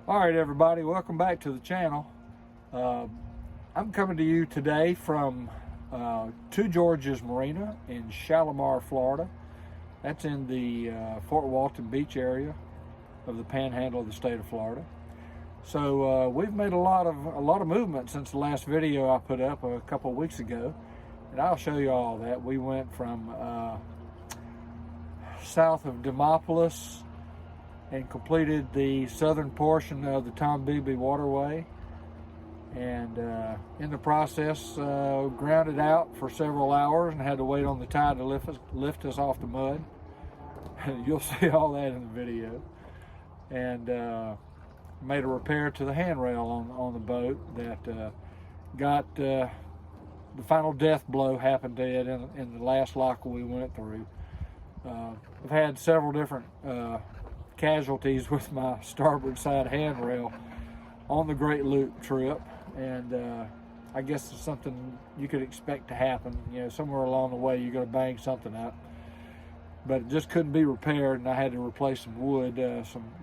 All right, everybody, welcome back to the channel. I'm coming to you today from Two George's Marina in Shalimar, Florida. That's in the Fort Walton Beach area of the Panhandle of the state of Florida. So we've made a lot of movement since the last video I put up a couple of weeks ago, and I'll show you all that. We went from south of Demopolis and completed the southern portion of the Tombigbee waterway, and in the process grounded out for several hours and had to wait on the tide to lift us off the mud. You'll see all that in the video. And made a repair to the handrail on the boat that got the final death blow happened to it in the last lock we went through. I've had several different casualties with my starboard side handrail on the Great Loop trip, and I guess it's something you could expect to happen. You know, somewhere along the way you're going to bang something up, but it just couldn't be repaired, and I had to replace some wood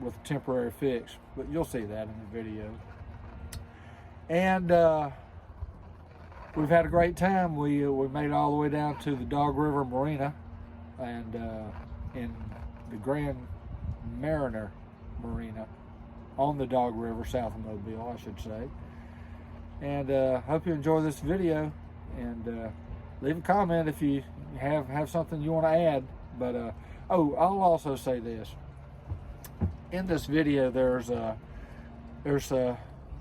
with a temporary fix. But you'll see that in the video. And we've had a great time. We made it all the way down to the Dog River Marina, and in the Grand Mariner Marina on the Dog River, south of Mobile, I should say. And hope you enjoy this video, and leave a comment if you have something you want to add. But oh, I'll also say this: in this video, there's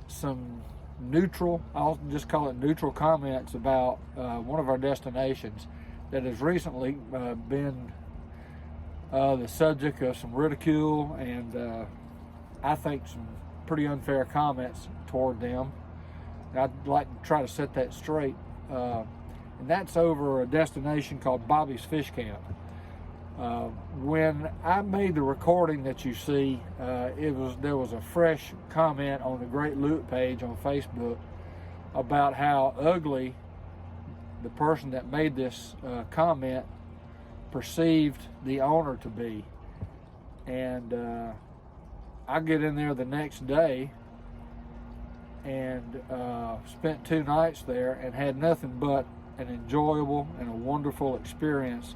some neutral, I'll just call it neutral, comments about one of our destinations that has recently been the subject of some ridicule and I think some pretty unfair comments toward them. And I'd like to try to set that straight, and that's over a destination called Bobby's Fish Camp. When I made the recording that you see, there was a fresh comment on the Great Loop page on Facebook about how ugly the person that made this comment perceived the owner to be. And I get in there the next day and spent 2 nights there and had nothing but an enjoyable and a wonderful experience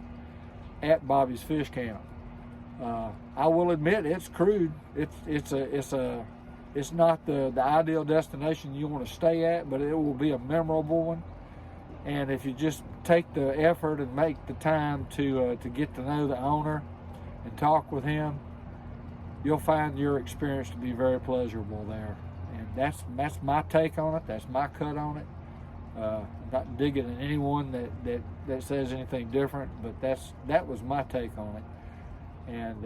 at Bobby's Fish Camp. I will admit it's crude. It's not the ideal destination you want to stay at, but it will be a memorable one. And if you just take the effort and make the time to get to know the owner and talk with him, you'll find your experience to be very pleasurable there. And that's my take on it. That's my cut on it. I'm not digging at anyone that says anything different, but that was my take on it. And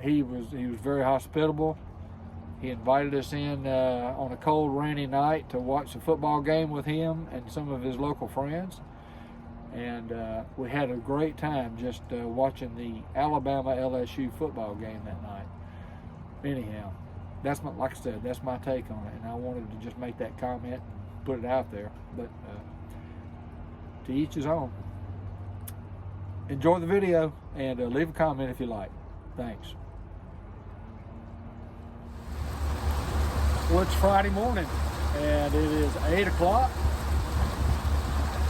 he was very hospitable. He invited us in on a cold, rainy night to watch the football game with him and some of his local friends. And we had a great time just watching the Alabama-LSU football game that night. Anyhow, like I said, that's my take on it. And I wanted to just make that comment and put it out there. But to each his own. Enjoy the video and leave a comment if you like. Thanks. Well, it's Friday morning, and it is 8 o'clock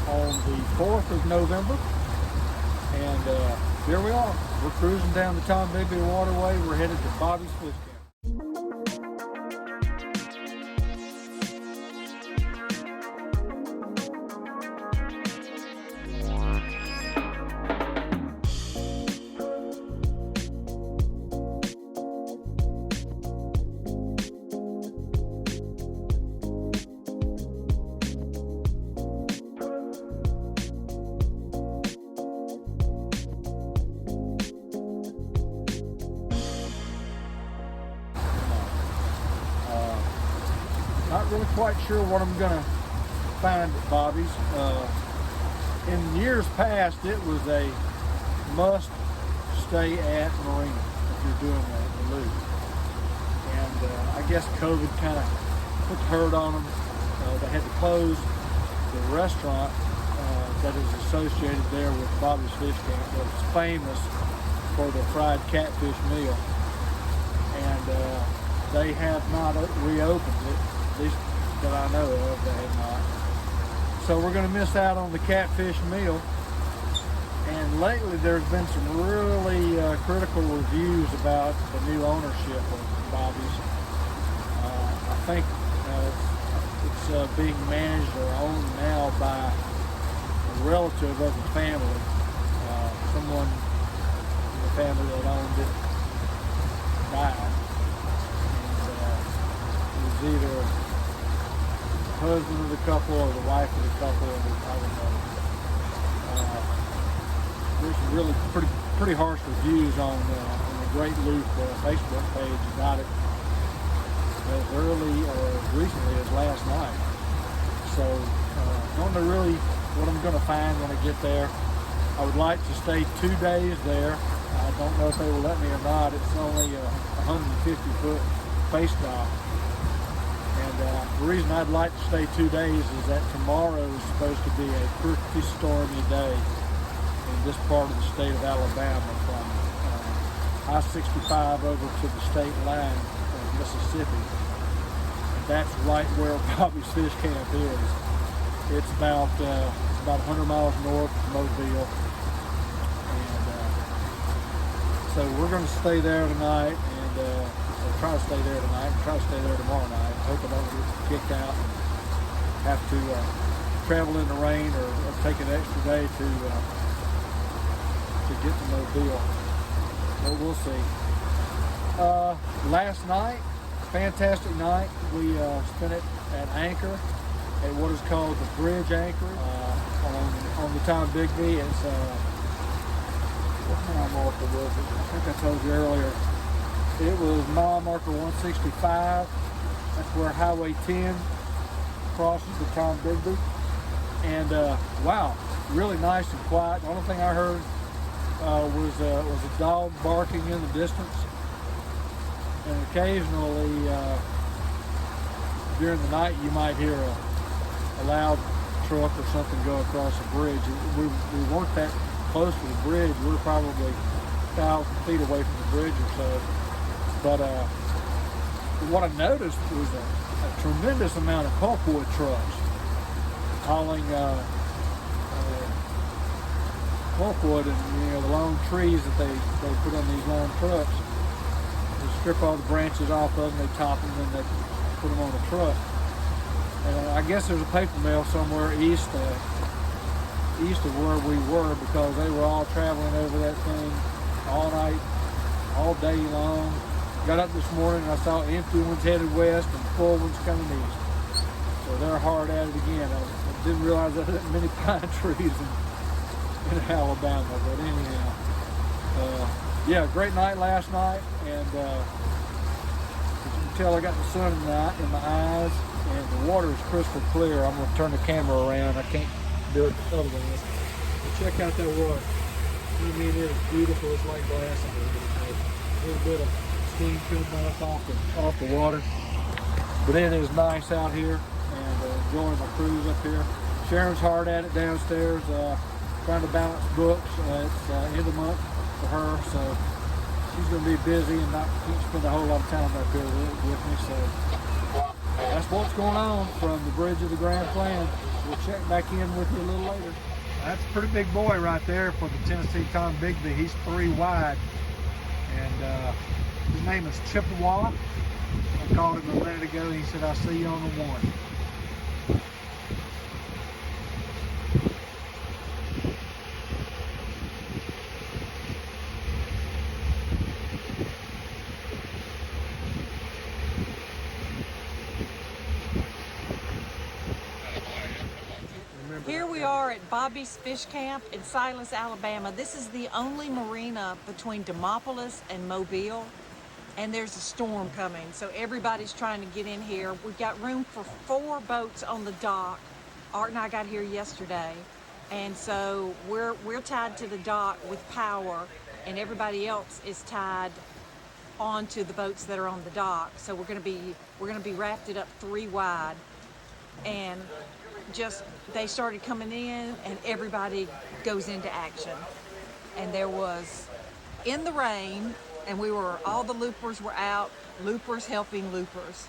on the 4th of November, and here we are. We're cruising down the Tombigbee waterway. We're headed to Bobby's Fish Camp. Not really quite sure what I'm gonna find at Bobby's. In years past, it was a must stay at marina if you're doing the loop. And I guess COVID kind of put the hurt on them. They had to close the restaurant that is associated there with Bobby's Fish Camp, that was famous for the fried catfish meal. And they have not reopened it, at least that I know of, they have not. So we're going to miss out on the catfish meal. And lately there's been some really critical reviews about the new ownership of Bobby's. I think it's being managed or owned now by a relative of the family. Someone in the family that owned it died. And it was either the husband of the couple or the wife of the couple, I don't know. There's some really pretty harsh reviews on the Great Loop Facebook page about it as early or as recently as last night. So don't know really what I'm going to find when I get there. I would like to stay 2 days there. I don't know if they will let me or not. It's only a 150-foot face dock. And the reason I'd like to stay 2 days is that tomorrow is supposed to be a pretty stormy day in this part of the state of Alabama, from I-65 over to the state line of Mississippi. And that's right where Bobby's Fish Camp is. It's about 100 miles north of Mobile. And so we're going to stay there tonight, and try to stay there tonight, and try to stay there tomorrow night. I hope I don't get kicked out and have to travel in the rain or take an extra day to get to Mobile. But we'll see. Last night, fantastic night. We spent it at anchor at what is called the bridge anchor on the Tom Bigby. It's what mile marker was it? I think I told you earlier. It was mile marker 165. That's where Highway 10 crosses the Tom Bigby. And wow, really nice and quiet. The only thing I heard was a dog barking in the distance, and occasionally during the night you might hear a loud truck or something go across the bridge. We weren't that close to the bridge. We were probably 1,000 feet away from the bridge or so. But what I noticed was a tremendous amount of pulpwood trucks hauling pulpwood, and the long trees that they put on these long trucks. They strip all the branches off of them, they top them, and they put them on a truck. And I guess there's a paper mill somewhere east of where we were, because they were all traveling over that thing all night, all day long. Got up this morning and I saw empty ones headed west and full ones coming east. So they're hard at it again. I didn't realize there weren't many pine trees in Alabama, but anyhow, yeah, great night last night, and as you can tell, I got the sun in my eyes, and the water is crystal clear. I'm going to turn the camera around. I can't do it the other way. But check out that water. I mean, it is beautiful. It's like glass in here. A little bit of steam coming off the water, but it is nice out here, and enjoying my cruise up here. Sharon's hard at it downstairs, trying to balance books. It's end of the month for her, so she's going to be busy and can't spend a whole lot of time up here with me. So that's what's going on from the bridge of the Grand Plan. We'll check back in with you a little later. That's a pretty big boy right there for the Tennessee Tom Bigby. He's 3 wide, and his name is Chippewa. I called him a minute ago. He said, "I'll see you on the 1." Here we are at Bobby's Fish Camp in Silas, Alabama. This is the only marina between Demopolis and Mobile, and there's a storm coming, so everybody's trying to get in here. We've got room for 4 boats on the dock. Art and I got here yesterday, and so we're tied to the dock with power, and everybody else is tied onto the boats that are on the dock. So we're gonna be rafted up 3 wide, and they started coming in, and everybody goes into action. And there was, in the rain, and all the loopers were out, loopers helping loopers.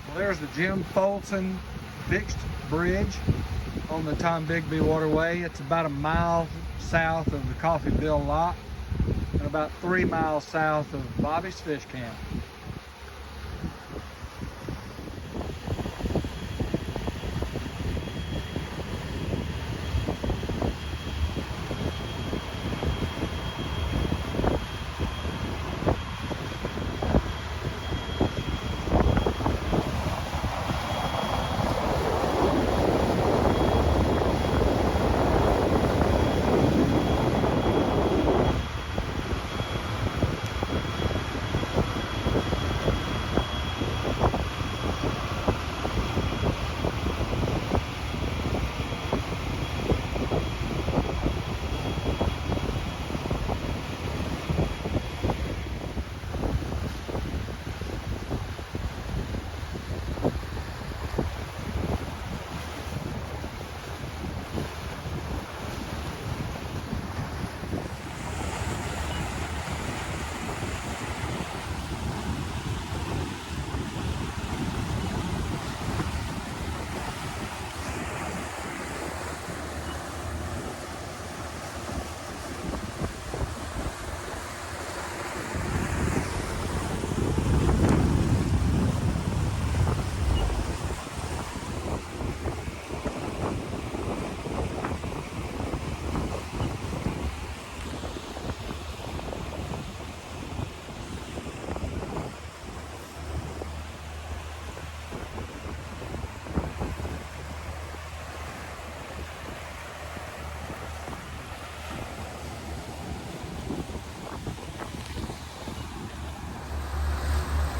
Well, there's the Jim Folsom fixed bridge on the Tombigbee Waterway. It's about a mile south of the Coffeyville Lock and about 3 miles south of Bobby's Fish Camp.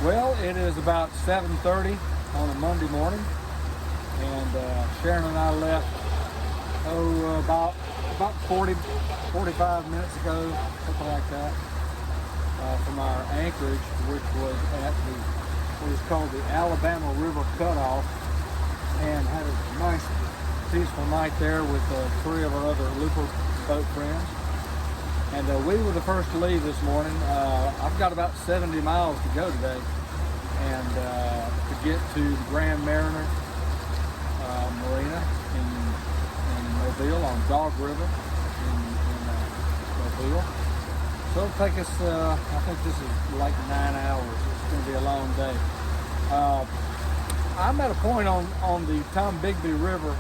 Well, it is about 7:30 on a Monday morning, and Sharon and I left, about 45 minutes ago, something like that, from our anchorage, which was at what is called the Alabama River Cutoff, and had a nice, peaceful night there with 3 of our other looper boat friends. And we were the first to leave this morning. I've got about 70 miles to go today, and to get to the Grand Mariner Marina in Mobile on Dog River in Mobile. So it'll take us, I think this is like 9 hours. It's going to be a long day. I'm at a point on the Tombigbee River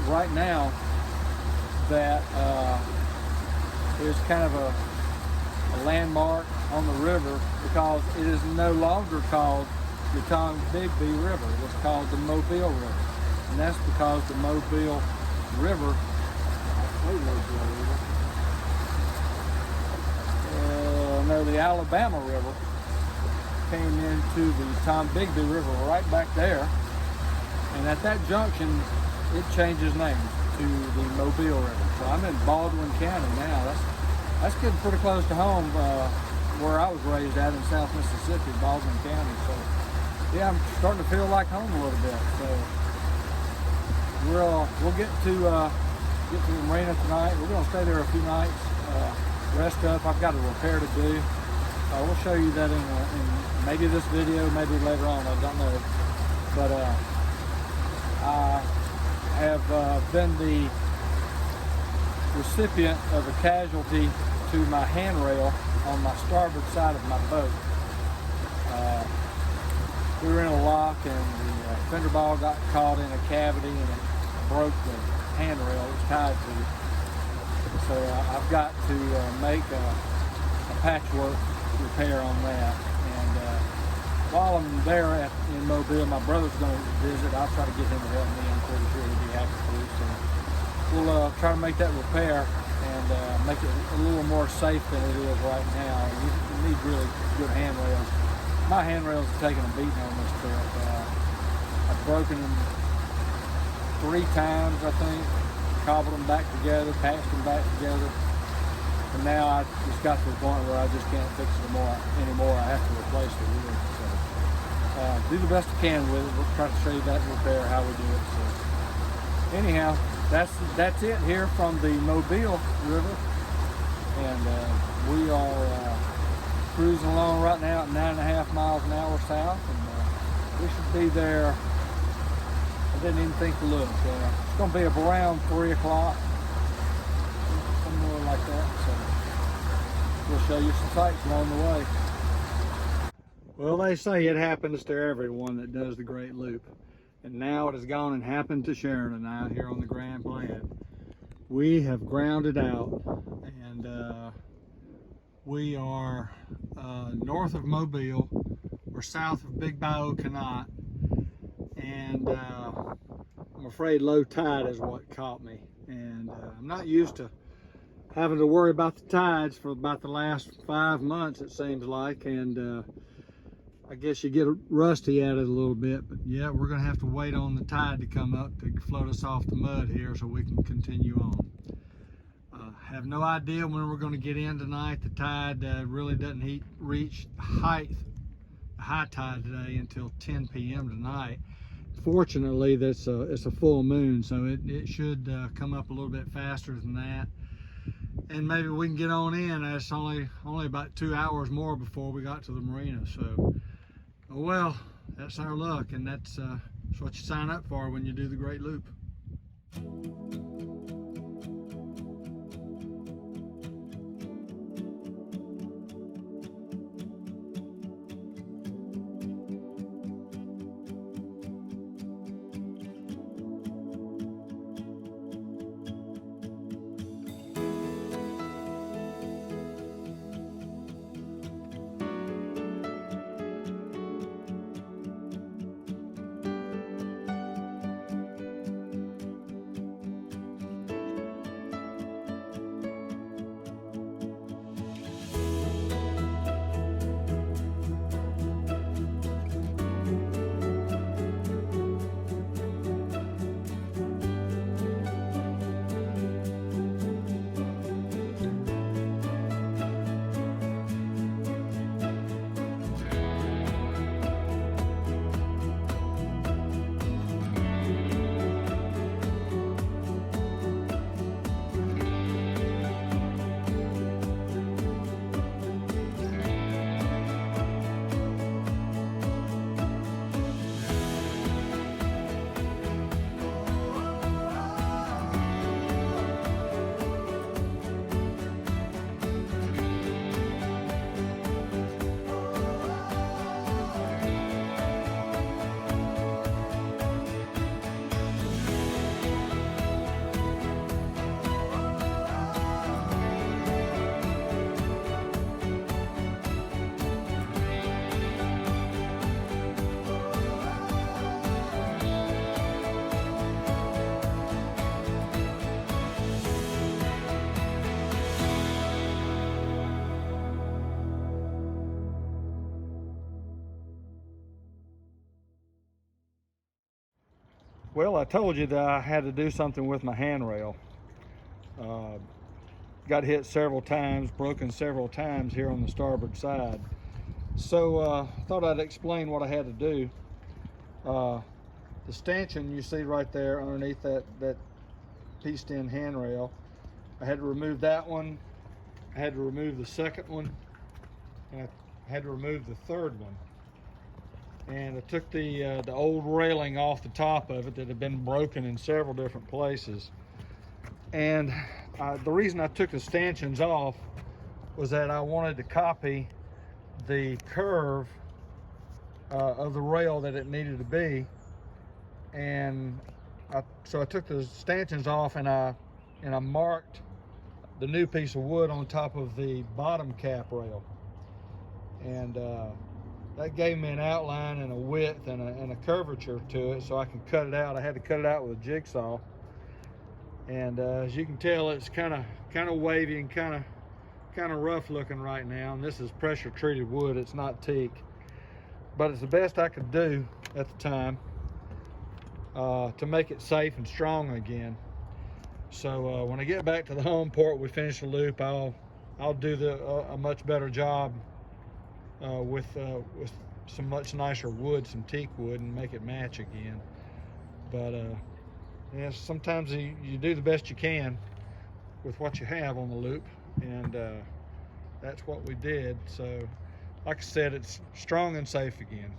right now that is kind of a landmark on the river, because it is no longer called the Tombigbee River. It's called the Mobile River, and that's because the Mobile River, the Alabama River came into the Tombigbee River right back there, and at that junction it changes names to the Mobile River. So I'm in Baldwin County now. That's getting pretty close to home, where I was raised at in South Mississippi, Baldwin County. So yeah, I'm starting to feel like home a little bit. So we'll get to the marina tonight. We're going to stay there a few nights, rest up. I've got a repair to do. We'll show you that in maybe this video, maybe later on. I don't know, but I have been the recipient of a casualty to my handrail on my starboard side of my boat. We were in a lock, and the fender ball got caught in a cavity, and it broke the handrail it was tied to. So I've got to make patchwork repair on that. And while I'm there in Mobile, my brother's going to visit. I'll try to get him to help me. I'm pretty sure he'd be happy to. So we'll try to make that repair and make it a little more safe than it is right now. You need really good handrails. My handrails are taking a beating on this trip. I've broken them 3 times, I think, cobbled them back together, patched them back together, and now I just got to the point where I just can't fix it anymore. I have to replace the wheel. So do the best I can with it. We'll try to show you that repair, how we do it. So anyhow, that's it here from the Mobile River, and we are cruising along right now at 9.5 miles an hour south, and we should be there. I didn't even think to look. It's going to be up around 3 o'clock, somewhere like that. So we'll show you some sights along the way. Well, they say it happens to everyone that does the Great Loop. And now it has gone and happened to Sharon and I here on the Grand Mariner. We have grounded out, and we are north of Mobile. We're south of Big Bayou Canot, and I'm afraid low tide is what caught me. And I'm not used to having to worry about the tides for about the last 5 months, it seems like, and I guess you get rusty at it a little bit. But yeah, we're gonna have to wait on the tide to come up to float us off the mud here so we can continue on. Have no idea when we're going to get in tonight. The tide really doesn't reach high tide today until 10 p.m. tonight. Fortunately, it's a full moon, so it should come up a little bit faster than that, and maybe we can get on in. It's only about 2 hours more before we got to the marina. So, oh well, that's our luck, and that's what you sign up for when you do the Great Loop. Well, I told you that I had to do something with my handrail. Got hit several times, broken several times here on the starboard side. So thought I'd explain what I had to do. The stanchion you see right there underneath that pieced in handrail, I had to remove that one. I had to remove the second one, and I had to remove the third one. And I took the old railing off the top of it that had been broken in several different places. And the reason I took the stanchions off was that I wanted to copy the curve of the rail that it needed to be. And so I took the stanchions off, and I marked the new piece of wood on top of the bottom cap rail, and that gave me an outline and a width and a curvature to it, so I can cut it out. I had to cut it out with a jigsaw, and as you can tell, it's kind of wavy and kind of rough looking right now. And this is pressure treated wood; it's not teak, but it's the best I could do at the time to make it safe and strong again. So when I get back to the home port, we finish the loop, I'll do a much better job with some much nicer wood, some teak wood, and make it match again. But yeah, sometimes you do the best you can with what you have on the loop, and that's what we did. So like I said, it's strong and safe again.